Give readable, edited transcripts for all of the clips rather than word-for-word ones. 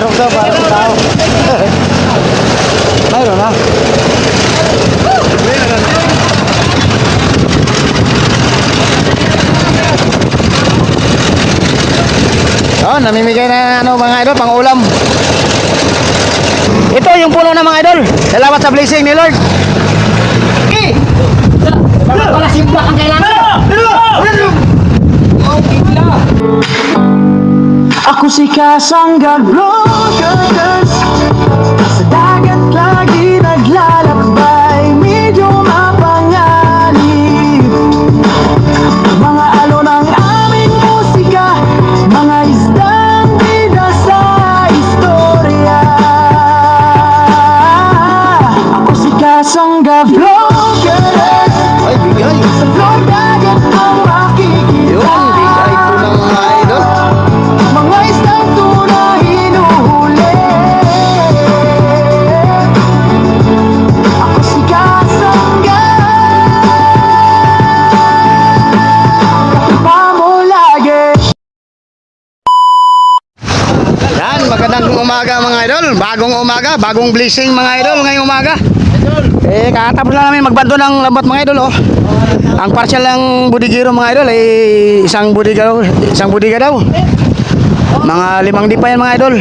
Sirok daw para sa tao. Mayroon na. Oh, namimigay na ano mga idol, pang ulam. Ito yung puno ng mga idol. Salamat sa blessing ni Lord. Wala simple ang kailangan. Ako si Kasangga Vloggers, sa dagat lagi naglalakbay, medyo mapanganib. Mga alon ang aming musika, mga isdang bida sa istorya. Ako si Kasangga Vloggers, Ay, bigay. sa vlog dagat ang makikita. Yun, bigay po ng mga idol. Mga isang tuna hinuhuli. Ako si Kasangga, katipa mo lagi. Yan, magandang umaga mga idol. Bagong umaga, bagong blessing mga idol ngayong umaga. Kakatapos lang namin magbando ng lambat mga idol oh. Ang partial ng budigiro mga idol ay isang budiga daw. Mga 5 dipa yan mga idol.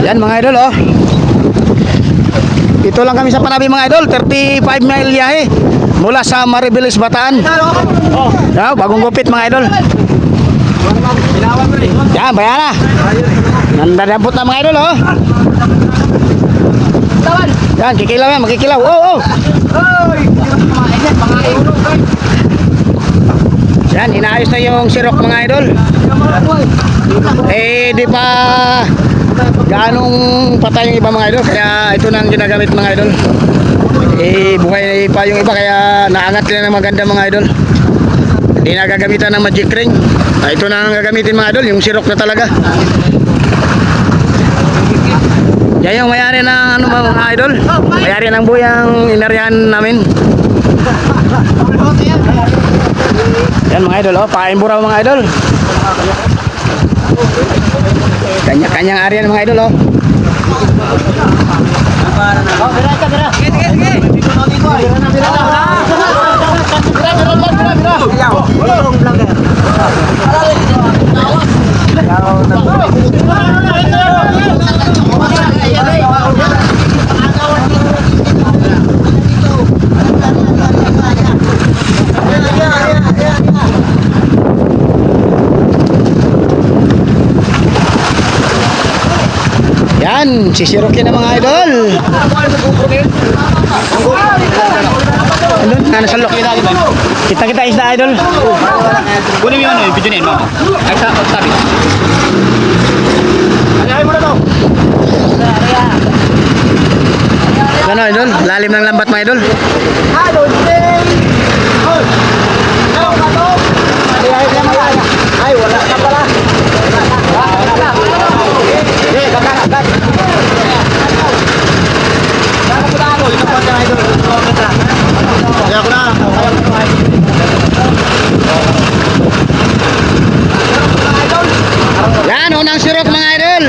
Yan mga idol oh. Ito lang kami sa Panabi mga idol, 35 mile biyahe mula sa Maribeles, Bataan. Yan, bagong gupit mga idol. Yan, bayan na. Nandadabot na mga idol oh. Yan, kikilaw yan, magkikilaw. Oh, oh. Yan, inaayos na yung sirok mga idol. Di pa ganong patay yung iba mga idol. Kaya ito na ang ginagamit mga idol. Buhay pa yung iba kaya naangat nila ng maganda mga idol. Hindi na gagamitan ng magic ring. Ito na ang gagamitin mga idol, yung sirok na talaga. Yan yung mayari ng ano mga idol. Mayari ng buyang inaryahan namin. Yan mga idol, oh, paimburaw mga idol. Kanya-kanyang area ng mga idol, oh. Yan, sisirokin na mga idol. Ano? Nasa lok. Kita-kita isda idol. Kunin mo yun, video na yun, mama. Ay, sabi. Ayahay mo na to. Ano idol? Lalim ng lambat mga idol. Ay, wala na pala. Kaya ko na. Yan, unang sirok mga idol.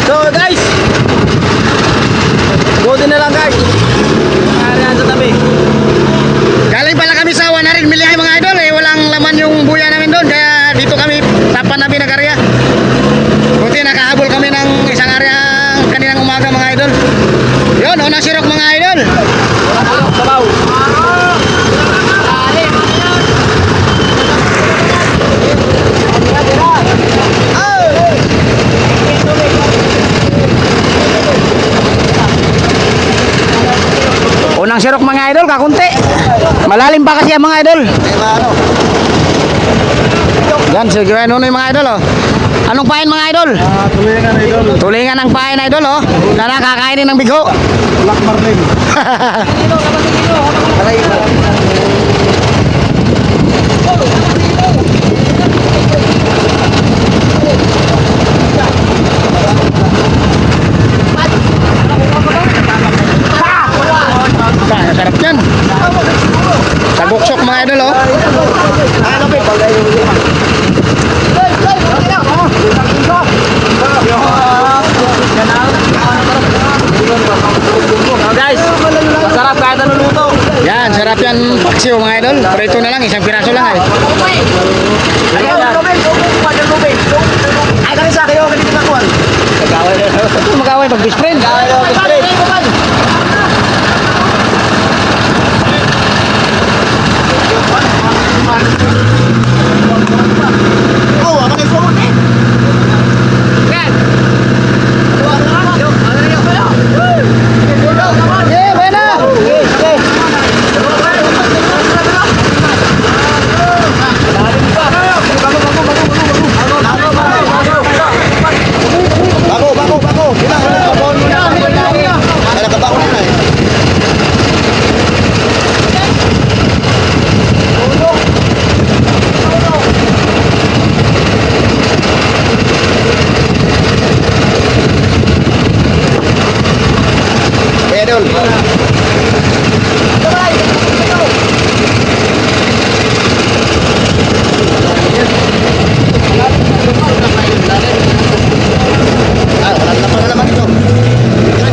So guys, go din na lang guys. Ariyan sa tabi. Galing pala kami sa 100 milyahe mga idol. Walang laman yung buya namin doon. Kaya dito kami sa Panabi nag-area. Buti nakahabol kami ng isang area kaninang umaga mga idol. Yun, unang sirok mga idol. Sabaw. Unang sirok mga idol, kakunti. Malalim pa kasi ang mga idol. Yan, sige, ano yung mga idol oh. Anong pain mga idol? Tulingan idol. Tulingan ng pain idol oh. Na nakakainin ng bigo. Black marlin. Sarap yan. mga idol, oh. Guys, masarap kahit ano luto. Yan, sarap yan paksiw mga idol. Pero ito na lang, isang piraso lang eh. Ay, kami sa akin, ganito na kuwan. Mag-away pag best friend. Yeah, buena. Bako. Sana ka bako na eh. Idol. Wala naman ito.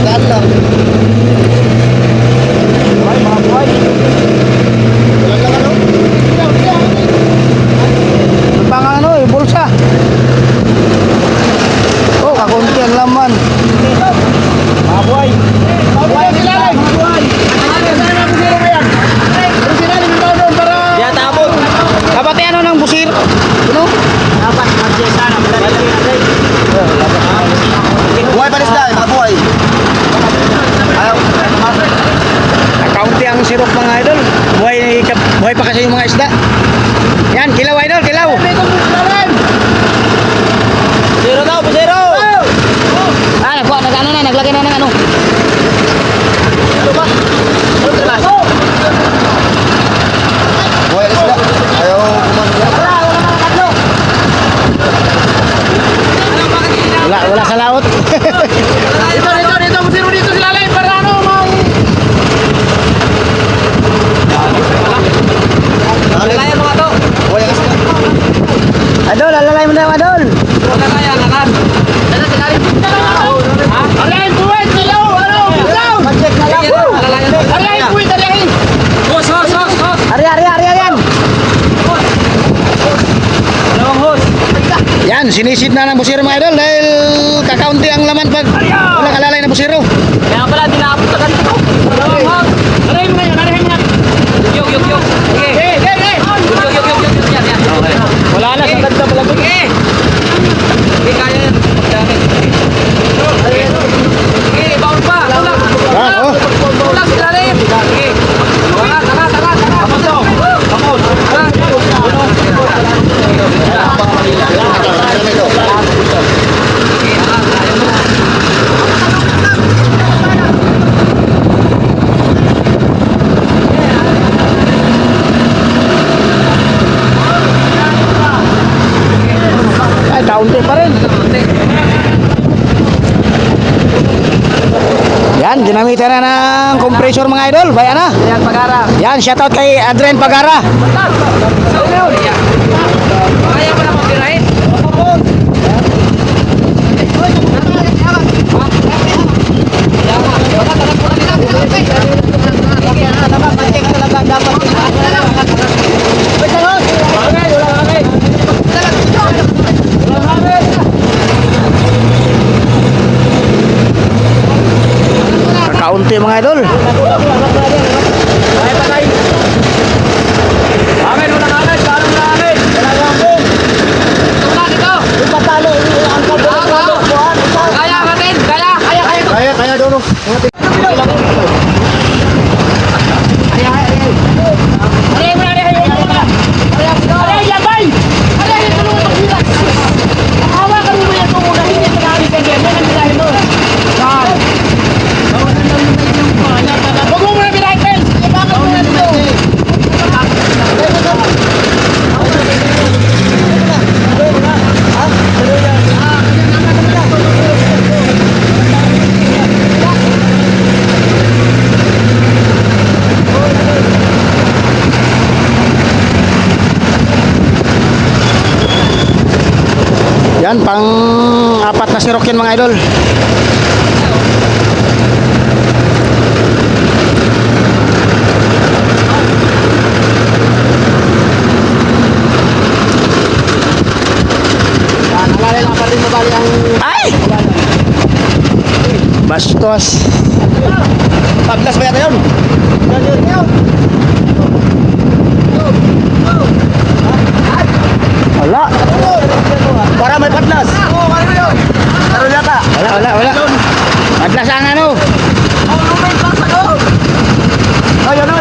Daan lang. Ay, mga buhay. Wala lang ano? Pang ano eh, bulsa. Oh, kakunti ang laman. Mga buhay. Mga buhay sila lang. Mga buhay. Diyan tabot. Dapat ano ng busir? Ano? Dapat mag-jesa na malalagay natin. Buhay pa rin sila, mga buhay. Ayaw. Kaunti ang sirop mga idol. Buhay pa kasi yung mga isda. Yan, kilaw idol, kilaw. Zero daw, zero. Ah, naglagay na ng ano. Buhay rin sila. Ayaw Wala sa laot. Dito sila lang para ano, mga... Lalayan mga to. Buhay rin sila. Adol, alalay mo na adol. Lalayan, lalan. Alayin buhay, silaw, ano, silaw. Mag-check na lang. Alayin buhay, alayin. Hos. Ari yan. Dalawang hos. Yan, sinisid na ng busiro mga idol dahil kakaunti ang laman pag wala kalalay na busiro. Kaya pala, dinapot ka ganito. Dalawang hos. Alayin mo na yun, Yok. Okay. Yok. Yan. Wala na sa ganda pala. Okay, kaya yan. Okay, baon pa. Yan, oh. Tulak sila rin. Okay. Tara. Tapos. Ay, kaunti pa rin. Yan, ginamitan na ng compressor mga idol. Bayan na. Yan, Pagara. Yan, shoutout kay Adrian Pagara. Kaya pa naman tirahin. Kaunti mga idol. Kaya doon. Yan, pang apat na sirok yan mga idol. Ay! Bastos. Paglas ba yun? Wala. Para may padlas. Karoon yata. Wala. Madlas ang ano. Ay, ano?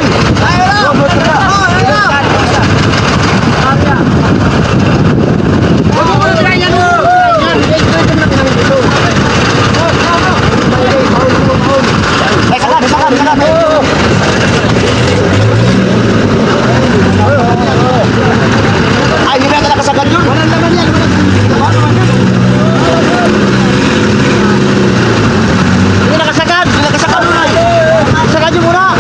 Ay, hindi na nakasagad yun. Walang laman yan. Hindi nakasagad. Hindi nakasagad muna. Sagad yun muna.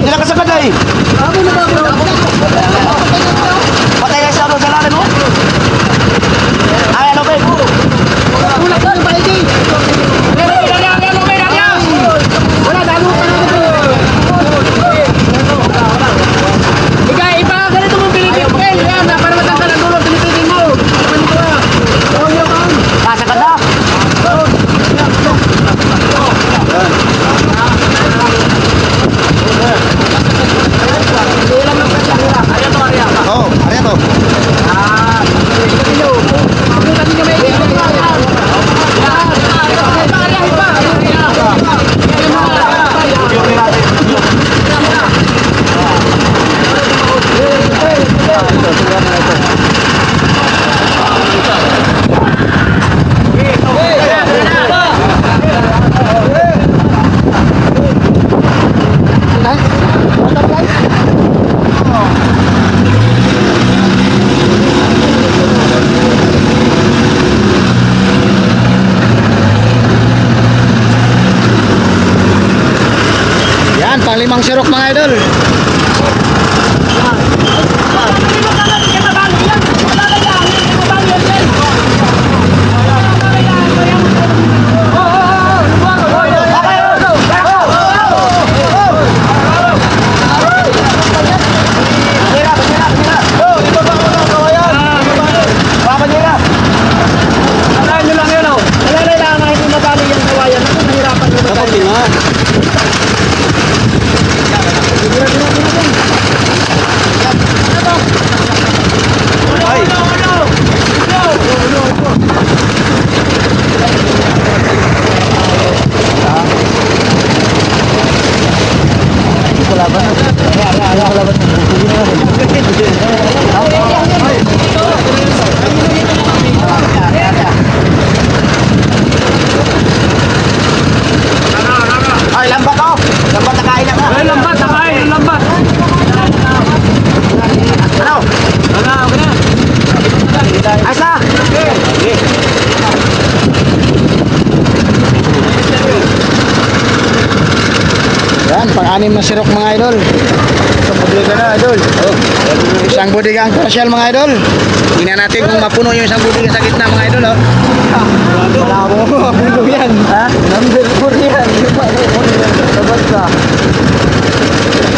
Hindi nakasagad ay. Patay na siya sa lalim mo. Ay, ano ba? Kasagad na. Oh, ayan to. Yan, pang limang sirok mga idol. Ay, lambat oh. Lambat na kain na ka. Ay, lambat, nakain, lambat. Ano? Asa? Yan, pang-anim na sirok mga idol. Pabili na, idol. Isang budigang partial mga idol. Tingnan natin kung mapuno yung isang budigang sa gitna mga idol. Oh. Wala mo. Mapuno yan. Ha? Number 4 yan. Sabat ka.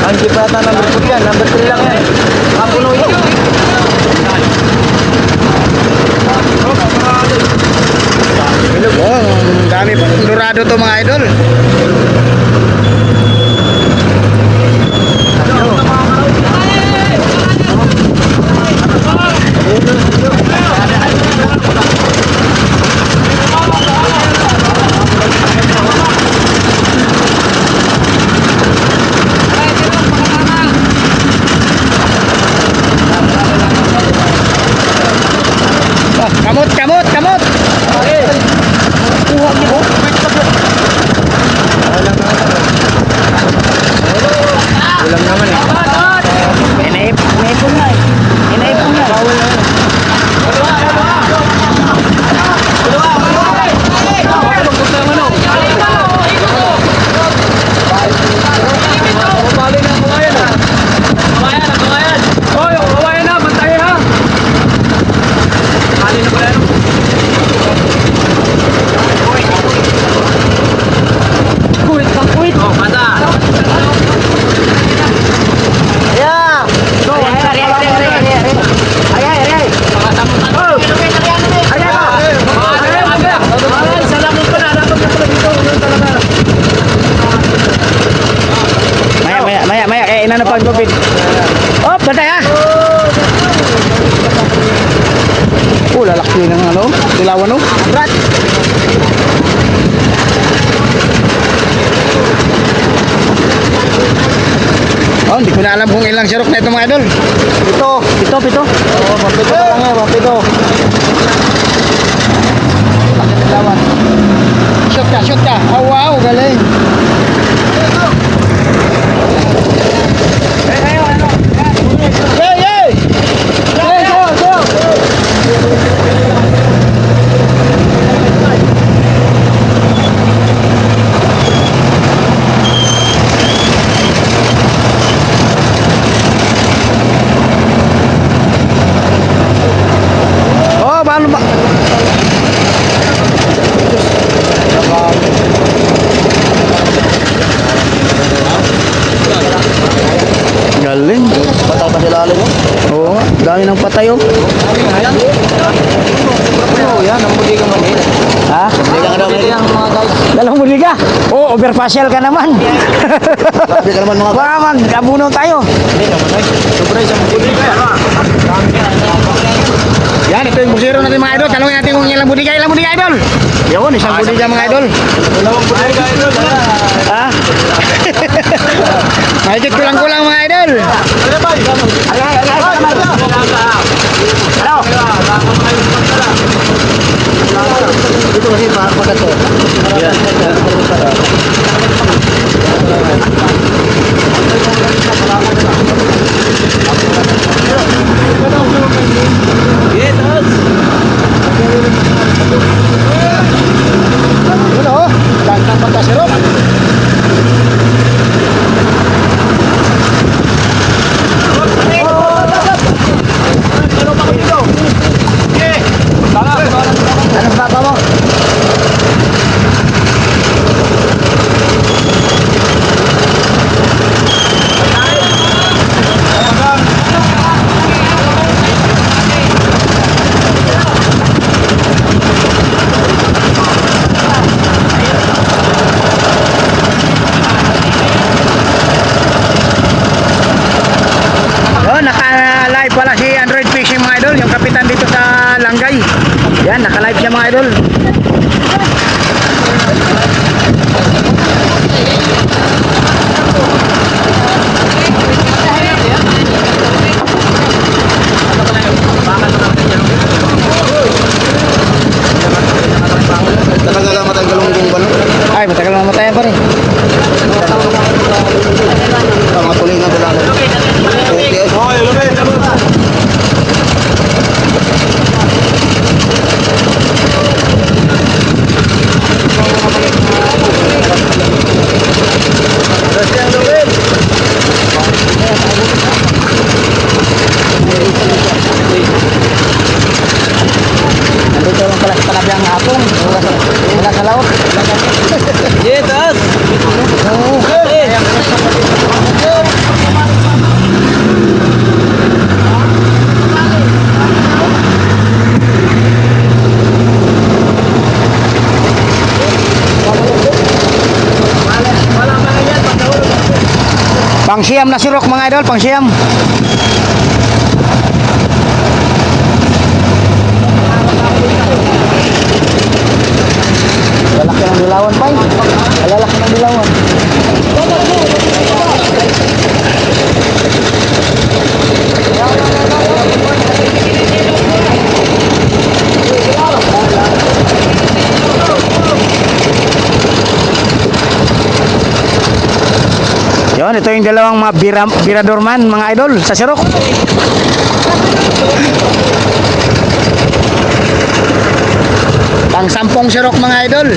Ang kipata number 4 yan. Number 3 lang yan. Mapuno yan. Oh, ang dami pa. Dorado to mga idol. Kamot! na ng pagpapit. Oh, patay ha. Lalaki ng ano, dilawan no. Brat. Oh, hindi ko na alam kung ilang sirok na ito mga idol. Pito. Oo, pampito pa lang yan, pampito. Bakit dilawan? Shoot ka. Oh, wow, galing. Oh, paano ba? Galing. Patay pa sila alin. Oo, dami ng patay oh. Oo, yan, ang muli ka manila. Ha? Hindi ka daw manila. Mga guys. Dalang muli ka? Oo, overpassial ka naman. Grabe ka naman mga guys. Baka mag-abuno tayo. Hindi naman ay. Surprise ang muli ka. Yan, ito yung busero natin mga idol. Talungin natin kung ilang budiga idol. Yun, isang budiga mga idol. Dalawang muli ka idol. Ha? Mahigit kulang-kulang mga idol. Ito kasi pagkato. Yun oh, gantang pagkasirop. Anong baba mo? Naka-live pala si Android Fishing mga idol, yung kapitan dito sa Langgay. Yan, naka-live siya mga idol. Talaga lang matay galunggong ba no? Ay, matagal na mamatayan pa rin. Mga tulingan sila. Okay. Nandito lang pala sa talabi ang hapong. Wala sa laot. Yes, Pangsiyam na sirok mga idol, pangsiyam. Lalaki ng dilawan pa eh. Lalaki ng dilawan. Yun, ito yung dalawang mga birador man mga idol sa sirok. Pang 10 sirok mga idol.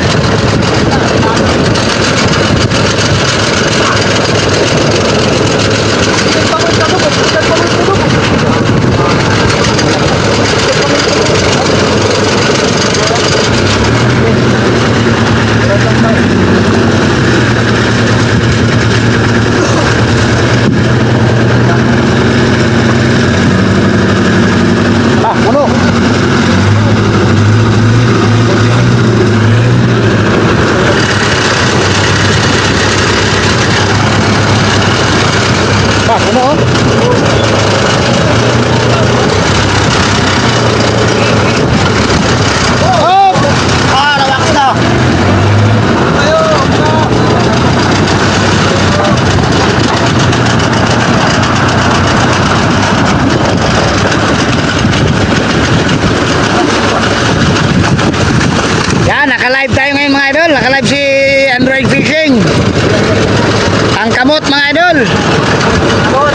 Puno. Yan, naka-live tayo ngayon mga idol. Naka-live si Android Fishing. Ang kamot mga idol. Kapot.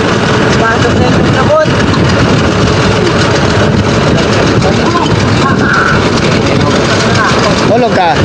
Pasok na yung kapot. Hulog ka.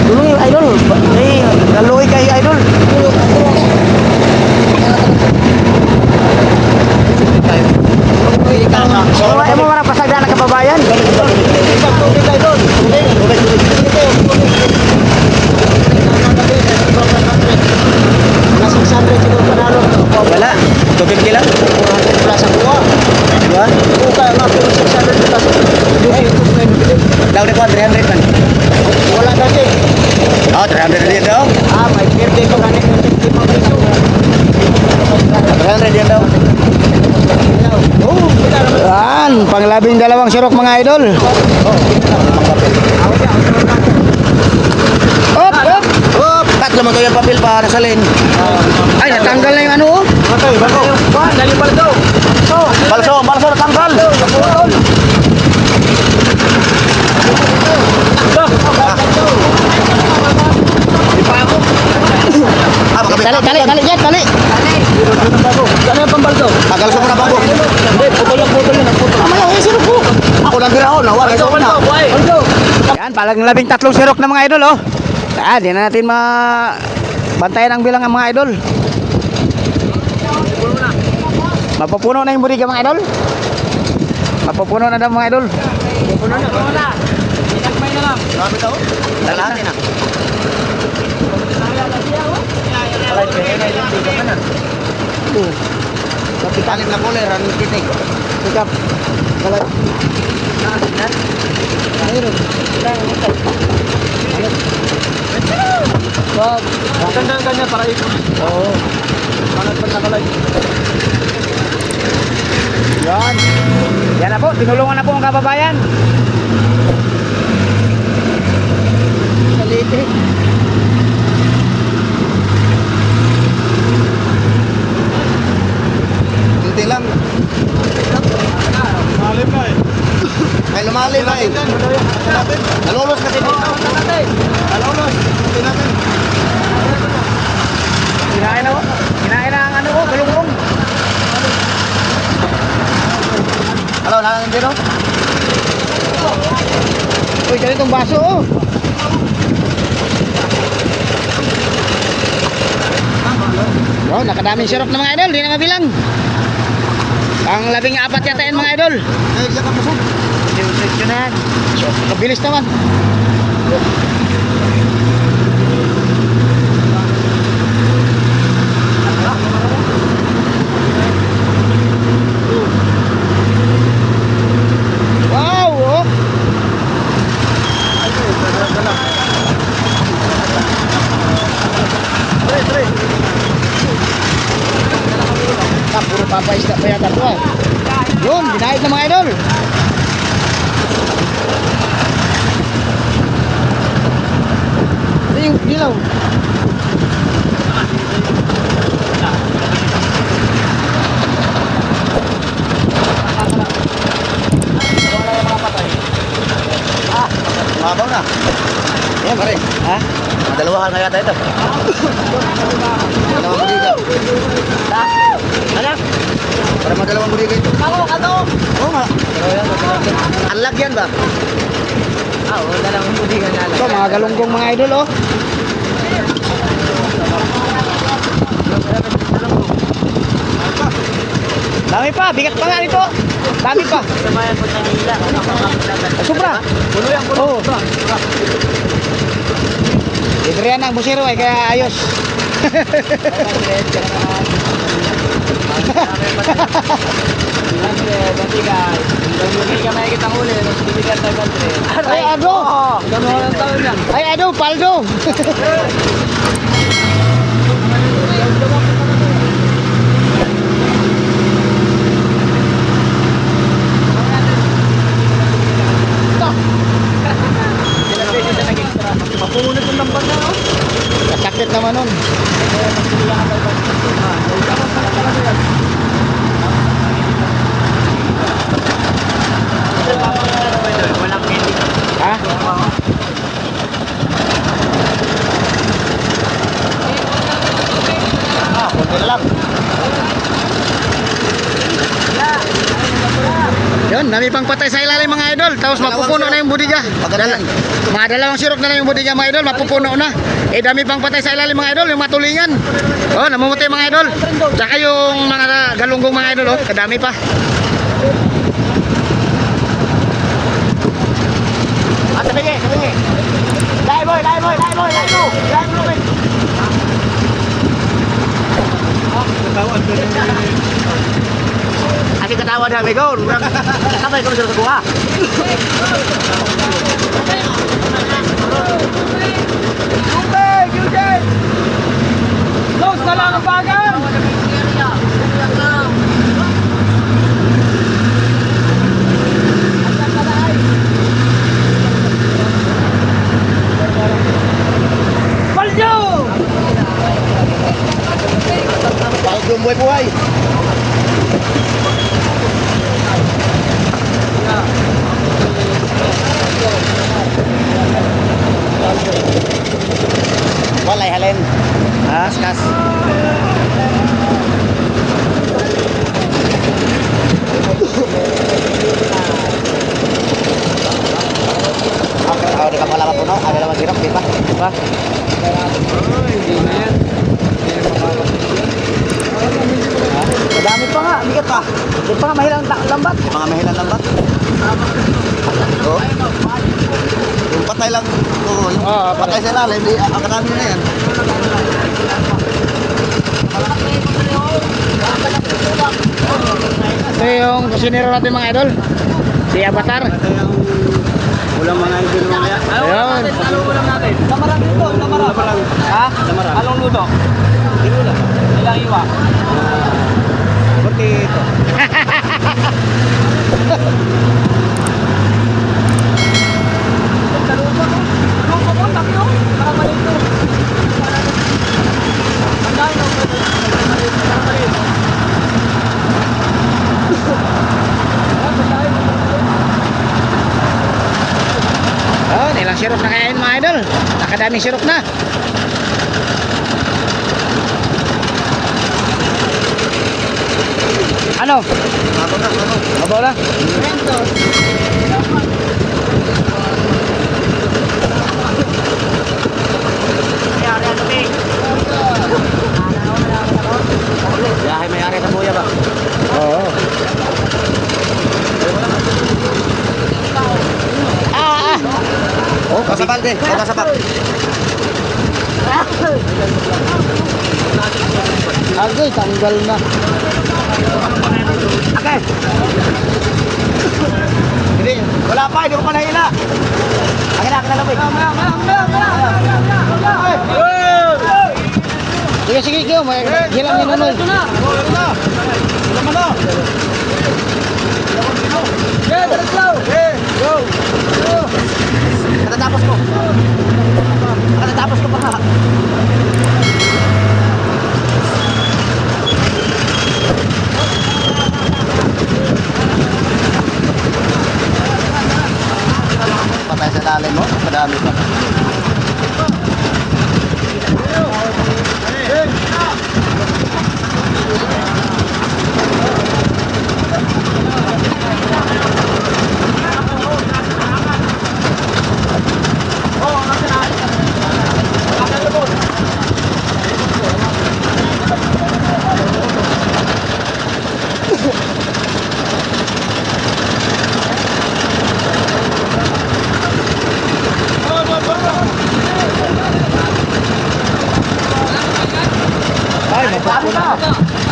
Dulu yung idol. Eh, laluy kayo idol. Emo mga pasagda na kababayan. Wala. Tubig kila. Diba? Daw ni ko 300 man. Wala dati. Oh, 300 din daw. Ah, may birthday ko kanina ng 50 peso. 300 din daw. Yan, panglabing dalawang sirok mga idol. Op, op. Oh, tatlo man to yung papel para sa lane. Ay, natanggal na yung ano oh. Dali pala to. Balso natanggal. Ah, baka Tali, Jet, tali. Ano yung pambalso? Tagal sa mga bago. Hindi, putol yan. Mamaya, sirok ko. Ako lang tira nawala sa una. Yan, palang labing tatlong sirok na mga idol oh. Yan, di na natin bantayan ang bilang ng mga idol. Mapupuno na yung budiga mga idol. Mapupuno na daw mga idol. Grabe daw. Lalaki na. Alay, kaya na yung tiga ka na. Kapitanin na kuler, ang titig. Sikap. Kalat. Gandang kanya para ikot. Oo. Pangat pa nakalay. Yan. Yan na po, tinulungan na po ang kababayan. Salite. Hindi lang. Lumalim na eh. Ay, lumalim na eh. Nalulos kasi dito. Nalulos. Hindi natin. Kinain na ang ano ko, galunggong. Hello, nakangin dito? Uy, ganitong baso oh. Oh, nakadaming sirok na mga idol, di na mabilang. Ang 14 yata yan mga idol. Eh, siya ka masuk. Yun na yan. So, kabilis naman. Wow! Oh. Puro papaisda pa yata ito ah. Yun, dinahit na mga idol. Ito yung ilaw. Mabaw na. Yan pare. Ha? Madalawahan na yata ito. Dalawang buliga. Anak? Para madalawang buliga ito. Oo nga. Unlock yan ba? Oo, dalawang buliga na Ito, mga galunggong mga idol oh. Dami pa, bigat pa nga nito. Dami pa. Samayan po sa nila. Sobra. Puno yan, puno. Oo. Libre yan ang busero eh, kaya ayos. Dati guys, hindi ka makikita ang huli, mas bibigyan tayo ng Ay, Ado! Gano'n ang taon yan. Ay, Ado, Paldo! Mapunod yung lambat na, no? Kasakit naman nun. Walang ending. Ha? Kunti na lang. Yun, dami pang patay sa ilalim mga idol. Tapos mapupuno na yung budiga. Mga dalawang sirok na lang yung budiga mga idol. Mapupuno na. Eh dami pang patay sa ilalim mga idol. Yung matulingan. Oh, namumutay mga idol. Tsaka yung mga galunggong mga idol. Oh, kadami pa. Ah, sabigi, sabigi. Dai boy, dai boy, dai boy, dai boy. Dai boy. Kasi katawa na amigo. Sabay ko sa kuha. Los na lang ang bagan! Palyo! Bakit yung buhay-buhay? Walay halin. Kas. Di ka pala mapuno, ada naman sirap, di ba? Diba? Madami pa nga, bigat pa. Di pa nga mahilang lambat. Di pa nga mahilang lambat. Oh. Yung patay lang, oh, yung patay sa ilalim, di akadami na yan. Ito yung kusinero natin mga idol. Si Avatar. Ulang mga idol mamaya. Ayun. Anong ulam natin? Lamarang dito, lamarang. Ha? Lamarang. Anong luto? Tinula. Ilang iwa? Potato. Oh, ilang sirok na kaya yun mga idol. Nakadaming sirok na. Ano? Mabaw na. Yahay may ari sa buya ba? Oo. Oh, kasabal din. Oh, kasabal. Agay, tanggal na. Okay. Hindi, wala pa, hindi ko pa nahila. Akin na lamig. Sige, sige, sige. May hilang ni Nunol. Katatapos ko. Katatapos ko pa nga. Patay sa lalim mo. Madami pa.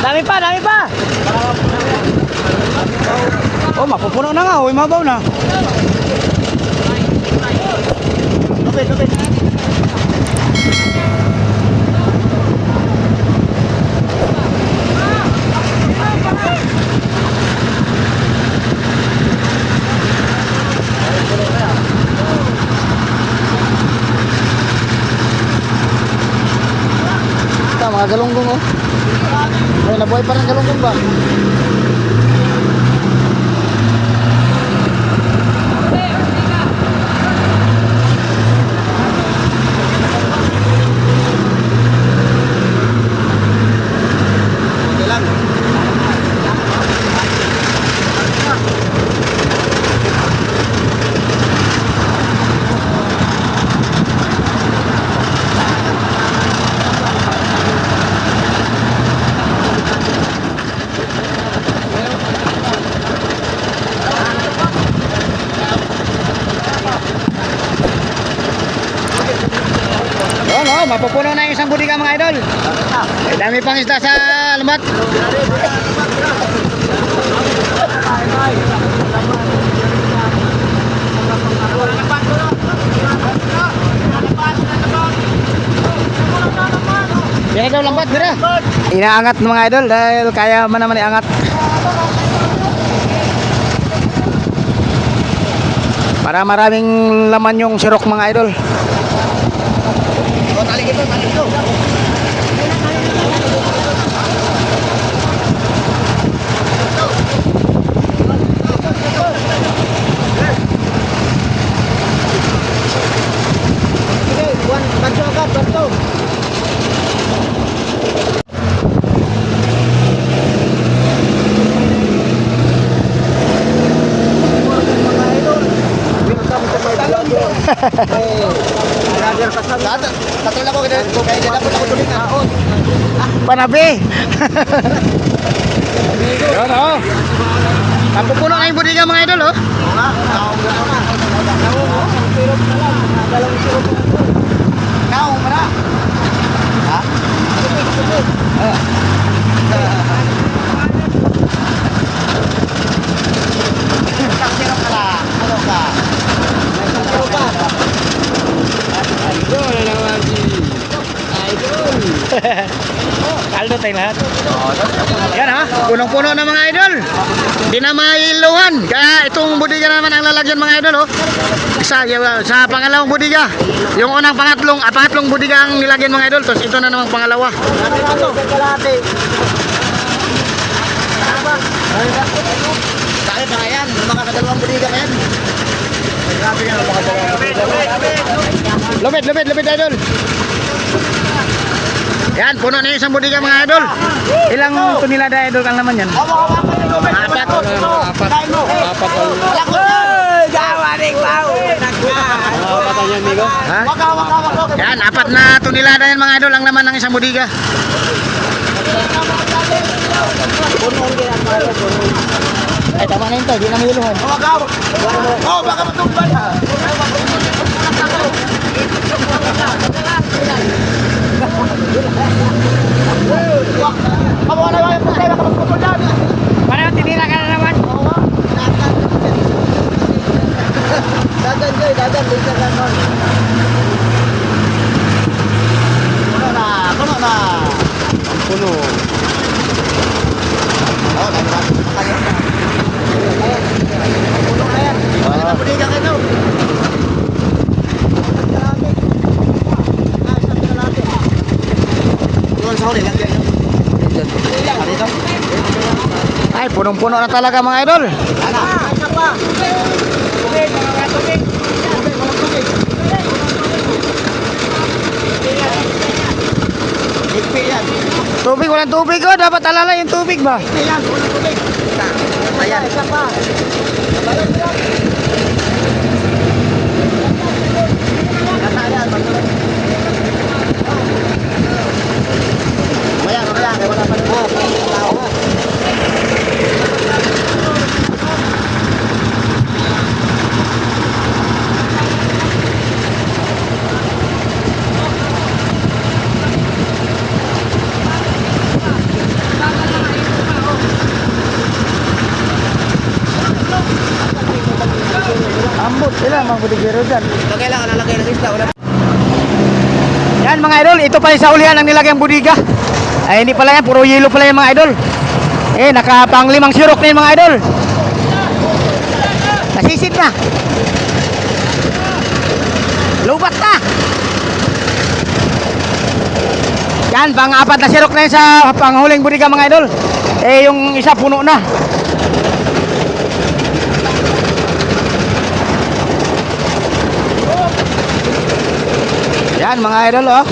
Dami pa, dami pa. Mabaw, mabaw na. Lupit, lupit. Ito, mga galunggong oh. Ay, nabuhay pa ng galunggong ba? Okay lang. Yun oh, mapupuno na yung isang budiga mga idol. May dami pang isda sa lambat. Yan daw lambat, bira. Inaangat ng mga idol dahil kaya man naman iangat. Para maraming laman yung sirok mga idol. Oh, tali ito, tali ito. Sige, buwan, banso agad, banso. Katrol ako, kaya dapat ako tuloy na. Panabi. Yun oh. Mapupuno na yung budiga mga idol oh. Naong para. Ha? Sirok ka lang. Ano ka? Sirok ka. Kaldo tayo lahat. Yan ha, punong-puno na mga idol. Hindi na mailuhan. Kaya itong budiga naman ang lalagyan mga idol oh. Sa pangalawang budiga. Yung unang pangatlong budiga ang nilagyan mga idol. Tapos ito na namang pangalawa. Bakit mga yan? Mga kadalawang budiga ka yan. Grabe nga, mga kadalawang budiga. Lupit idol. Yan, puno na yung isang budiga mga idol. Ilang tunilada idol kang naman yan? Apat. Ha? Yan, apat na tunilada yan mga idol ang laman ng isang budiga. Ay, tama na yun to, di na mayuluhan. Oh, baka matumban. Kamu na yung problema kapag pupunyan. Pareho, tinira ka na naman. Dadan, Joy, dadan. Dito lang nun. Puno na, puno na. Ang puno. Oh, nagpapit na kayo. Puno na yan. Balik na budiga kayo. Doon sa huli, lang dyan. Dito. Ay, punong-puno na talaga mga idol. Ano? Isa pa. Tubig, mga tubig. Tubig, walang tubig. Higpi yan. Tubig, walang tubig oh. Dapat alala yung tubig ba? Higpi yan, walang tubig. Ayan. Isa pa. Mamaya, kaya wala pa rin. na, mga budigero dyan. Kailangan lalagay ng isda. Yan mga idol, ito pa yung sa ulihan ang nilagay ang budiga. Ay hindi pala yan, puro yelo pala yan mga idol. Nakapang 5 sirok na yun mga idol. Nasisid na. Lubat na. Yan, pang-4 na sirok na yun sa panghuling budiga mga idol. Yung isa puno na. Yan mga idol oh.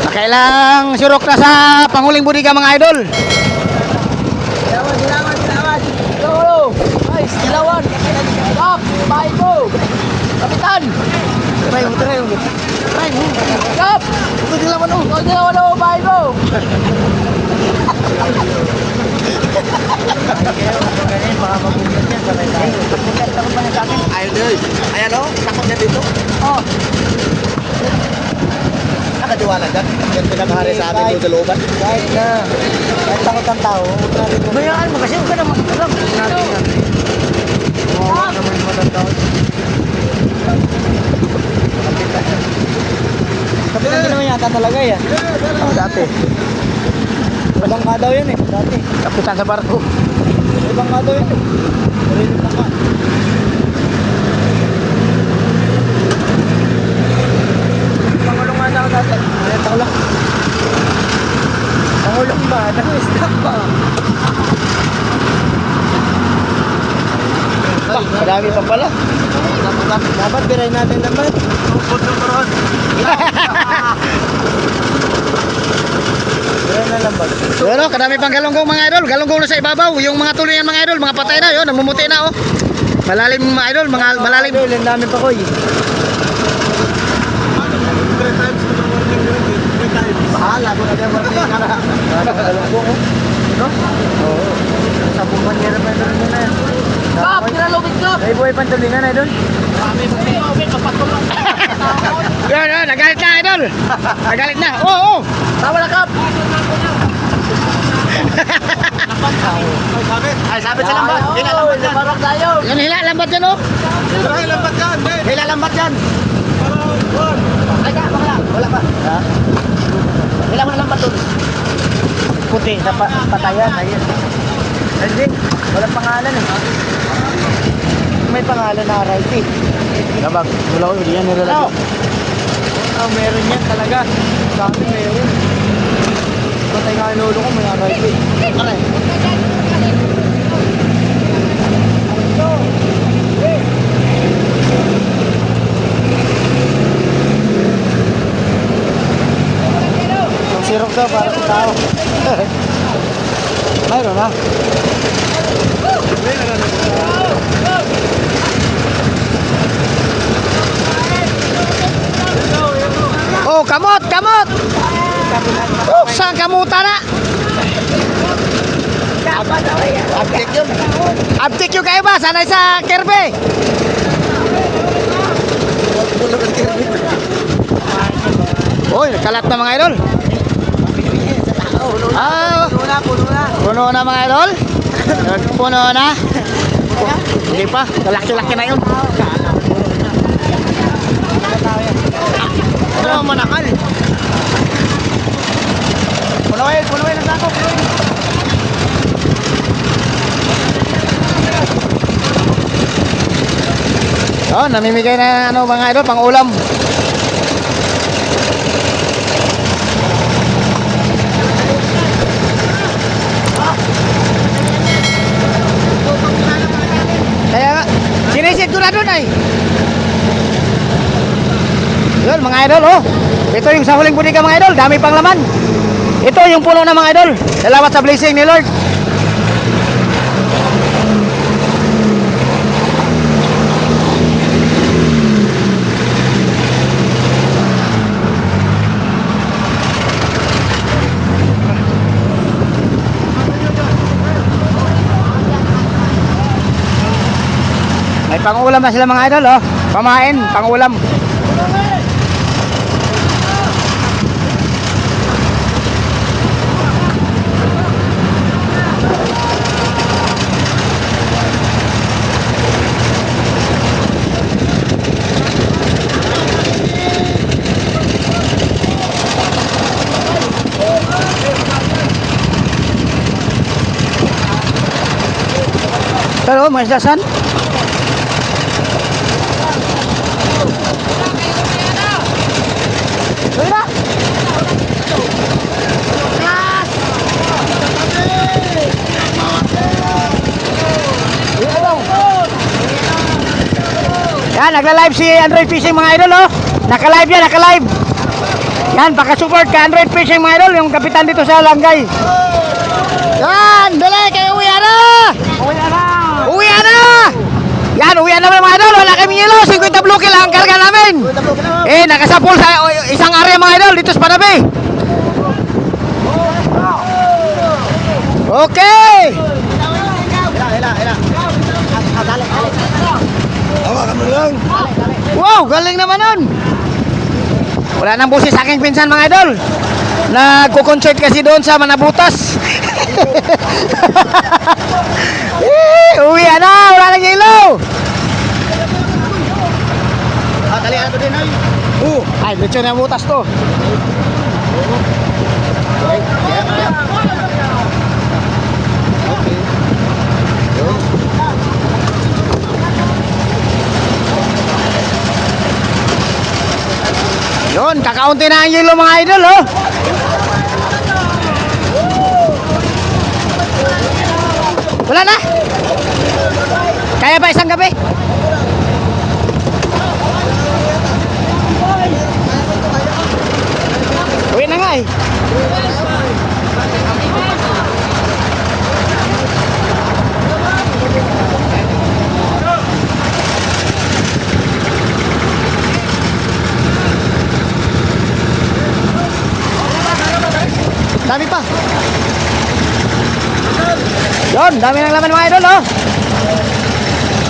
Nakailang surok na sa panghuling budiga mga idol. Dilawan. Go! Guys, dilawan. Stop! Bahay mo! Kapitan! Try mo. Stop! Ito dilawan o. Go, dilawan o! Bahay mo! Ganyan, baka mabulat yan. Sabay tayo. Takot ba niya sa akin? Ayan o, takot niya dito. Oh! Nakatiwala dyan. Yan pinakahari sa amin doon sa looban. Kahit takot ang tao. Bayaan mo kasi huwag ka na makakalam. Natin yan. Oo, naman yung matandao. Kapitan din naman yata talaga yan. Dati. Ibang nga daw yun eh. Dati. Kapitan sa barko. Ibang nga daw yun eh. Marinig na ka. Pangulong nga daw dati. Ayun ako lang. Pangulong ba? Nag-stop ba? Madami pa pala. Dapat biray natin naman. Biray na lang ba? Pero kadami pang galunggong mga idol. Galunggong na sa ibabaw. Yung mga tuloy yan mga idol, mga patay na yun, namumuti na oh. Malalim mga idol, mga malalim. Ang dami pa ko eh. Bahala ko na dyan. Galunggong oh. No? Oo. Sa bumangyera pa ito rin na yan. Stop! Tinalubig ka! May buhay pang tulingan na doon. Kami magpatulong. Yan, nagalit na idol. Nagalit na. Oo. Tawa na kap! Ay, sabit sa lambat. Hila lambat dyan. Barok tayo! Yan hila lambat yan oh. Hila lambat dyan. Hila lambat dyan. Ay ka, wala. Wala pa. Ha? Hila mo na lang patulong. Puti sa patayan. Ayun. Hindi. Walang pangalan eh. May pangalan na right eh. Labag, wala ko yan Oh, nilalagay. meron yan talaga. Sa amin meron. Patay nga inulo ko, may right eh. Aray. Yung sirok daw para sa tao. Mayroon na. Oh, kamot, kamot. Oh, saan kamuta na? Abtik yun. Abtik yung kayo ba? Sanay sa Kirby. Uy, kalat na mga idol. Ah, puno na mga idol. Puno na. Hindi pa, laki-laki na yun. Ano manakal? Punuin ang sako. Oh, namimigay na ano mga idol, pang ulam. Kaya nga, sinisid ko na doon ay. Yun mga idol oh. Ito yung sa huling budiga mga idol, dami pang laman. Ito yung puno na mga idol. Salamat sa blessing ni Lord. May pangulam na sila mga idol oh. Pamain, pangulam. oh, mga islasan. Tuloy na. Yan, nagla-live si Android Fishing mga idol, oh. Naka-live yan, naka-live. Yan, paka-support ka Android Fishing mga idol, yung kapitan dito sa Langgay. Yan, dali, kayo uwi na! Uwi na! Uwi na! Yan, uwi na mga idol, wala kami yelo, 50 bloke lang ang karga namin. Eh, nakasapol sa isang area mga idol, dito sa Panabi. Okay! Wow, galing naman nun. Wala nang busis sa aking pinsan mga idol. Nagko-concert kasi doon sa Manabutas. Uwi na, wala nang ilaw. Tali ano din ay. Ay, dito na butas to. Yun, kakaunti na ang yelo mga idol, oh. Wala na. Kaya ba isang gabi? Uwi na nga eh. Dami pa. Yun, dami ng laman mga idol, oh.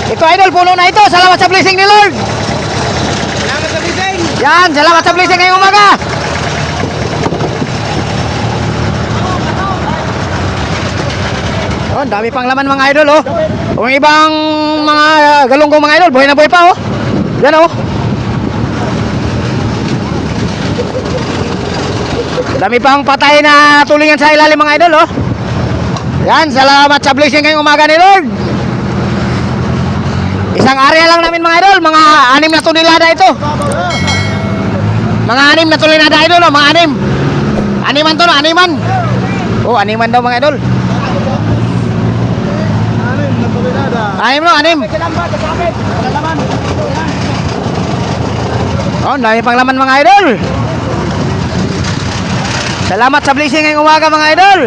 Ito idol, puno na ito. Salamat sa blessing ni Lord. Salamat sa blessing. Yan, salamat sa blessing ngayong umaga. Yun, dami pang laman mga idol, oh. Kung ibang mga galunggong mga idol, buhay na buhay pa, oh. Yan, oh. Dami pang patay na tulingan sa ilalim mga idol, oh. Yan, salamat sa blessing ngayong umaga ni Lord. Isang area lang namin mga idol, mga 6 na tonelada ito. Mga 6 na tonelada idol, oh, mga 6. 6 to, no, 6. Oh, 6 daw mga idol. 6 no, 6. Oh, dami pang laman mga idol. Salamat sa blessing ngayong umaga mga idol.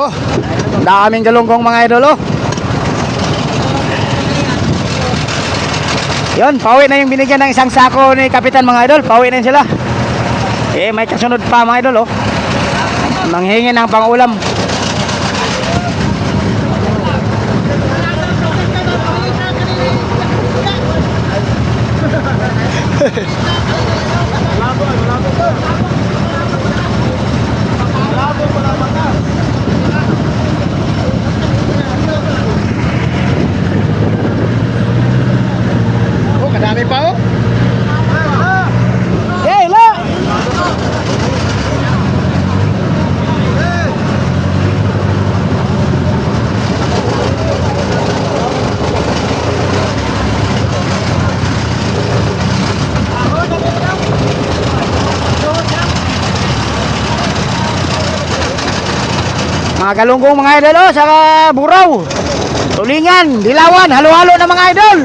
Oh, daming galunggong mga idol, oh. Yun, pauwi na yung binigyan ng isang sako ni Kapitan mga idol. Pauwi na yun sila. Eh, may kasunod pa mga idol, oh. Manghingi ng pang-ulam. Oh, kadami pa, oh. Hey, look! Mga galunggong mga idol, oh, sa buraw, tulingan, dilawan, halo-halo na mga idol.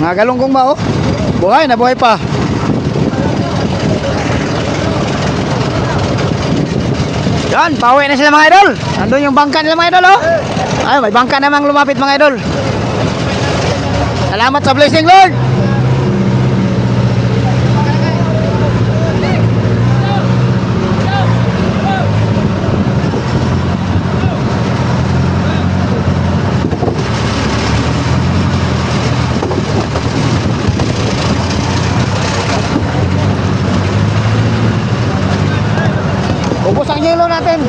Mga galunggong ba, oh? Buhay na buhay pa. Yan, pauwi na sila mga idol. Nandun yung bangka nila mga idol, oh. Ay, may bangka namang lumapit mga idol. Salamat sa blessing, Lord. Ubos ang yelo natin.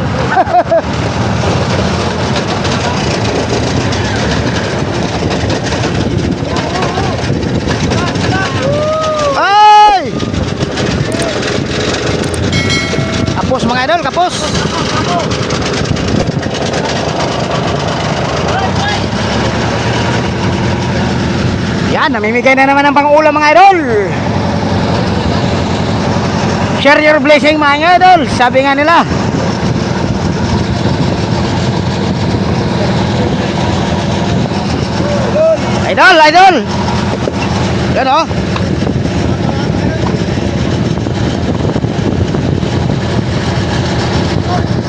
Ay! Kapos mga idol, kapos. Yan, namimigay na naman ng pang-ulam mga idol. Share your blessing mga idol, sabi nga nila. Idol, idol. Yan o.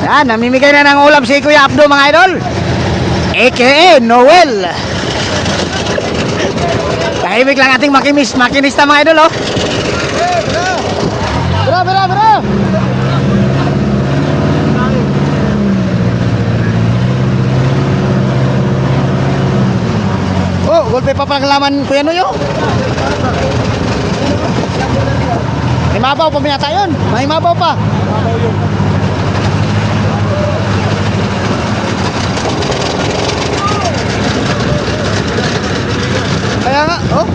Yan, namimigay na ng ulam si Kuya Abdo mga idol. AKA Noel. Tahimik lang ating makinista mga idol oh. Bro, bro, bro. Oh, gulpe pa pala laman Kuya Nuyo. May mabaw pa binata yun. May mabaw pa. Kaya nga, oh.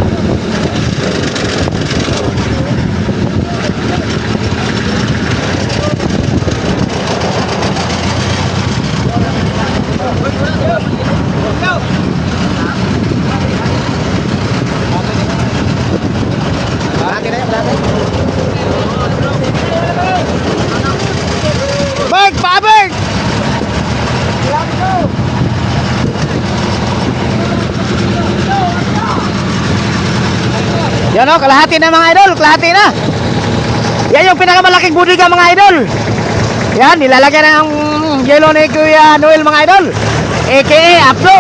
Berg, pa-Berg! Yan o, kalahati na mga idol, kalahati na. Yan yung pinakamalaking budiga mga idol. Yan, nilalagyan ng yelo ni Kuya Noel mga idol. AKA Abdo.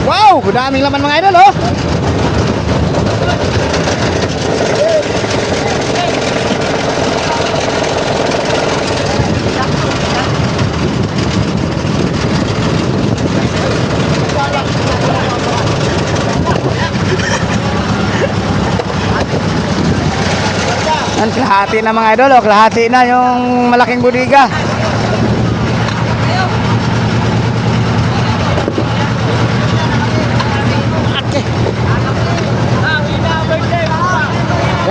Wow, daming laman mga idol oh. Ang kalahati na mga idol oh, kalahati na yung malaking budiga.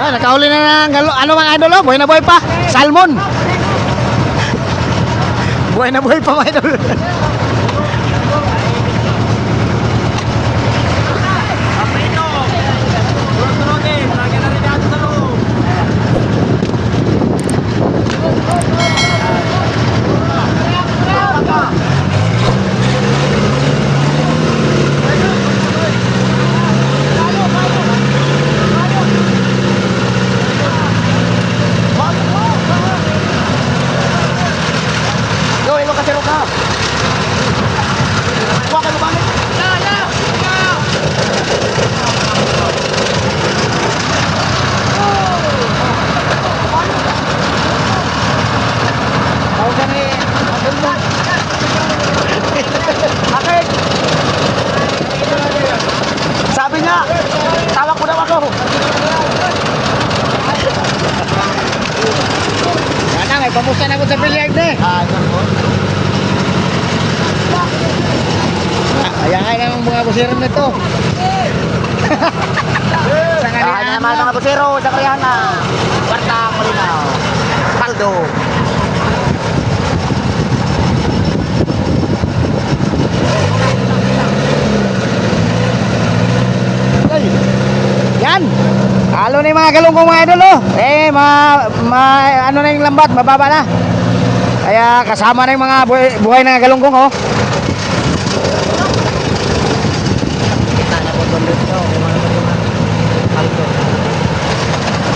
Yan, nakahuli na ng ano mga idol oh, buhay na buhay pa, salmon. Buhay na buhay pa mga idol. Sabi niya, tawag ko daw ako. Yan may pamusta na ako sa billiard eh. Ayahay na ng mga busero nito. Ayahay na naman mga busero sa Kriana. Barta, Molinaw, Paldo. Yan. Lalo na yung mga galunggong mga idol, oh. Ano na yung lambat, mababa na. Kaya kasama na yung mga buhay na galunggong, oh. Kita na po doon dito. Kung ano ba yung palto.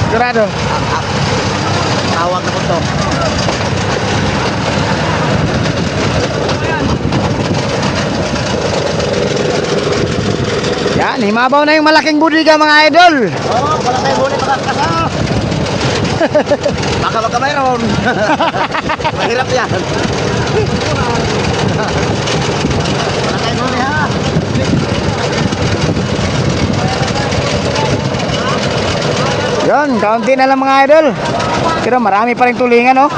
Sigurado. Tawag na po to. Yan, himabaw na yung malaking budiga mga idol. Oo, wala tayo huli makakasa. Baka baka mayroon. Mahirap yan. Wala tayo huli ha. Yan, kaunti na lang mga idol. Pero marami pa rin tulingan, oh.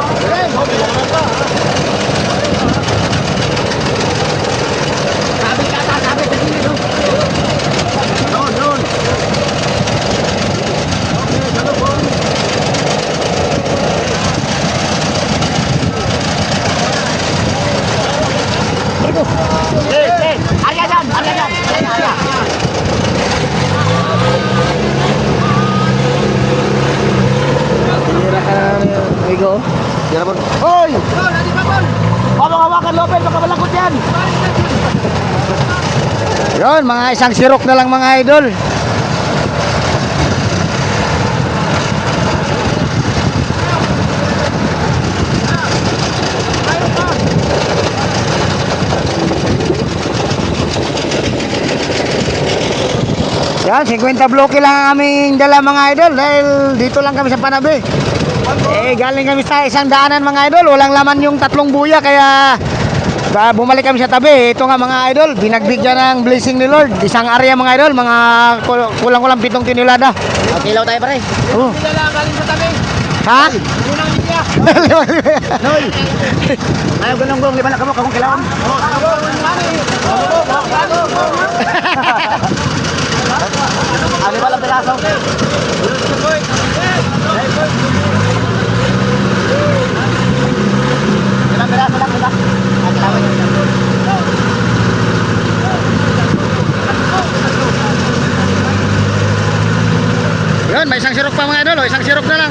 Arya dyan! Arya dyan! Arya! Tira ka na, amigo. Yan naman. Hoy! Hawakan Lopez, baka malakot yan! Yun, mga isang sirok na lang mga idol. Yan, 50 bloke lang ang aming dala mga idol dahil dito lang kami sa Panabe. Galing kami sa isang daanan mga idol, walang laman yung 3 buya kaya bumalik kami sa tabi. Ito nga mga idol, binagbigyan ng blessing ni Lord. Isang area mga idol, mga kulang-kulang 7 tinulada. Kilaw tayo pare. Oh. Dala galing sa tabi. Ha? Unang isya. Noy! Ayaw ganun-gong, liban na kamo, kagong kilawan. Ano ba lang piraso? Ilang piraso lang, iba? Kilawan yun. Yun, may isang sirok pa mga idol, isang sirok na lang.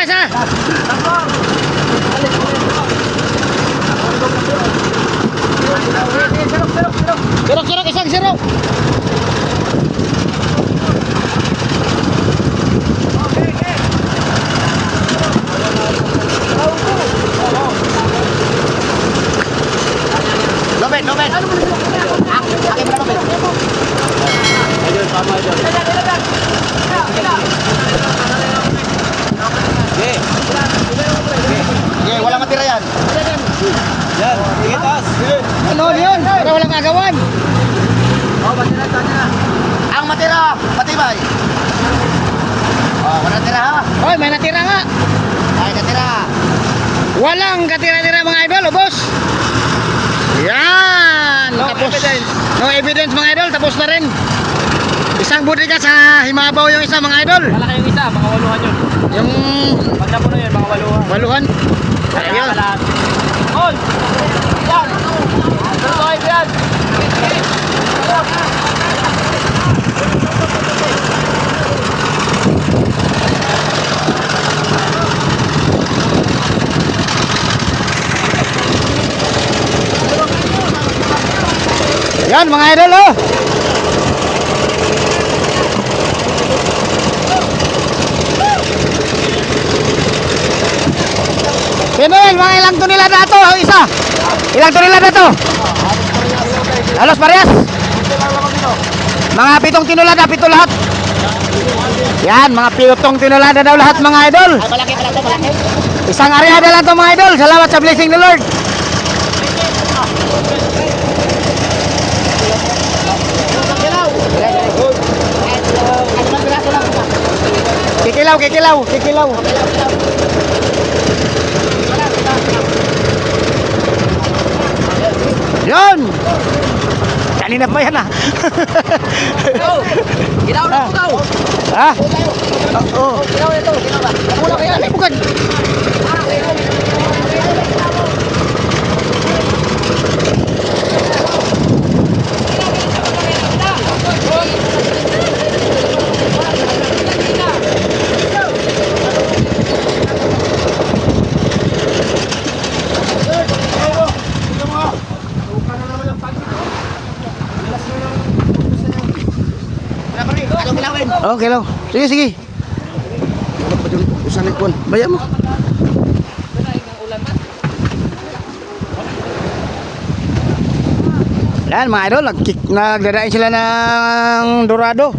Isa. Sirok, isang sirok. Lopez, Lopez! Akin mo na Lopez. Ayun, tama yun. Okay, walang matira yan. Yan, sige taas. Ano yun? Para walang agawan. Oh, matira, matira. Ang matira, matibay. Oh, wala natira ha. Hoy, may natira nga. Ay, natira. Walang katira-tira mga idol, oh, boss. Yan. No Tapos, evidence. No evidence mga idol, tapos na rin. Isang budiga sa himabaw yung isa mga idol. Malaki yung isa, mga waluhan yun. Yung Pag napuno yun, mga waluhan. waluhan. Kaya Ayun. kalaan. On! Yan! Pero tayo yan! Yan mga idol, oh. Sino yan? Mga ilang tunilada ito? Isa? Ilang tunilada ito? Halos parehas? Mga 7 tinulada, 7 lahat. Yan, mga 7 tinulada daw lahat mga idol. Ay, malaki pala ito, malaki. Isang area na lang ito mga idol. Salamat sa blessing ni Lord. Kikilaw, kikilaw, kikilaw. Yun! Kanina pa yan ah. Ginaw na po daw. Ha? Oo. Ginaw na to. Ginaw na. Wala kaya na bukad. Okay lang. Sige, sige. Usan ni Pon. Bayar mo. Yan mga idol, nagdadain sila ng dorado.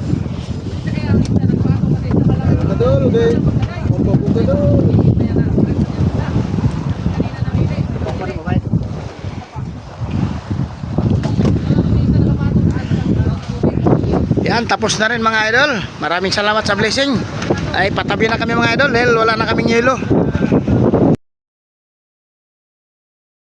Yan, tapos na rin mga idol. Maraming salamat sa blessing. Ay patabi na kami mga idol dahil wala na kaming yelo.